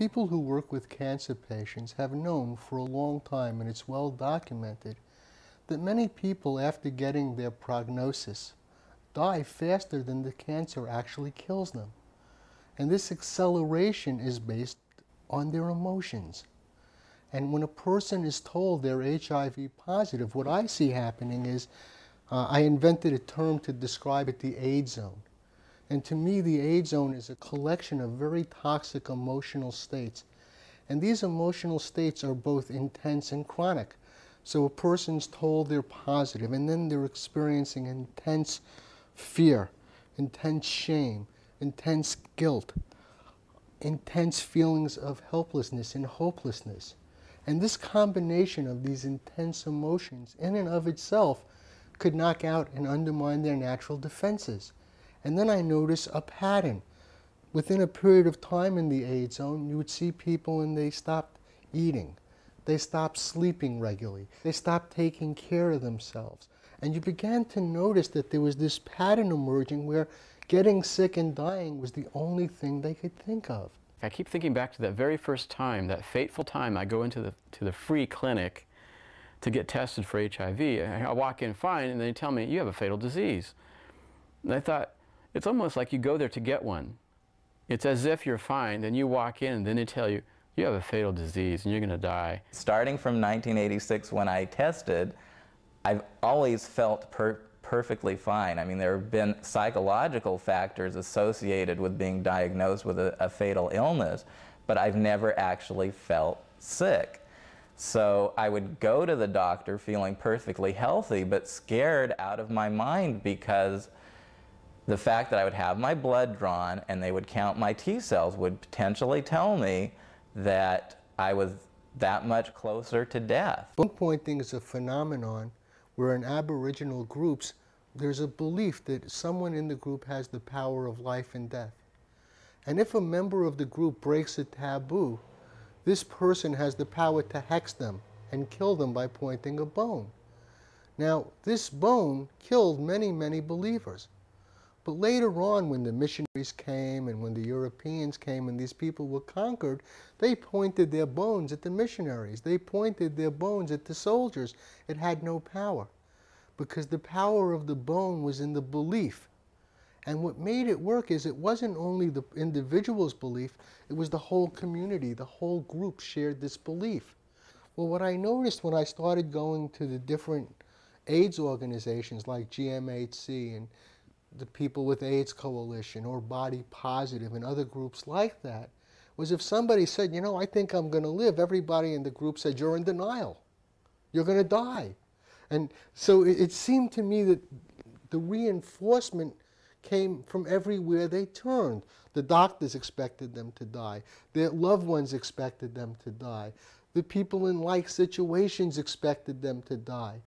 People who work with cancer patients have known for a long time, and it's well documented, that many people after getting their prognosis die faster than the cancer actually kills them. And this acceleration is based on their emotions. And when a person is told they're HIV positive, what I see happening is, I invented a term to describe it, the AIDS zone. And to me, the AIDS zone is a collection of very toxic emotional states. And these emotional states are both intense and chronic. So a person's told they're positive, and then they're experiencing intense fear, intense shame, intense guilt, intense feelings of helplessness and hopelessness. And this combination of these intense emotions in and of itself could knock out and undermine their natural defenses. And then I notice a pattern. Within a period of time in the AIDS zone, you would see people and they stopped eating. They stopped sleeping regularly. They stopped taking care of themselves. And you began to notice that there was this pattern emerging where getting sick and dying was the only thing they could think of. I keep thinking back to that very first time, that fateful time I go into the free clinic to get tested for HIV. I walk in fine, and they tell me, you have a fatal disease. And I thought, it's almost like you go there to get one. It's as if you're fine, then you walk in, and then they tell you, you have a fatal disease, and you're going to die. Starting from 1986 when I tested, I've always felt perfectly fine. I mean, there have been psychological factors associated with being diagnosed with a fatal illness, but I've never actually felt sick. So I would go to the doctor feeling perfectly healthy, but scared out of my mind because the fact that I would have my blood drawn and they would count my T cells would potentially tell me that I was that much closer to death. Bone pointing is a phenomenon where in Aboriginal groups there's a belief that someone in the group has the power of life and death. And if a member of the group breaks a taboo, this person has the power to hex them and kill them by pointing a bone. Now, this bone killed many, many believers. But later on, when the missionaries came and when the Europeans came and these people were conquered, they pointed their bones at the missionaries. They pointed their bones at the soldiers. It had no power because the power of the bone was in the belief. And what made it work is it wasn't only the individual's belief, it was the whole community, the whole group shared this belief. Well, what I noticed when I started going to the different AIDS organizations like GMHC and the People with AIDS Coalition or Body Positive and other groups like that, was if somebody said, you know, I think I'm going to live, everybody in the group said, you're in denial. You're going to die. And so it seemed to me that the reinforcement came from everywhere they turned. The doctors expected them to die. Their loved ones expected them to die. The people in like situations expected them to die.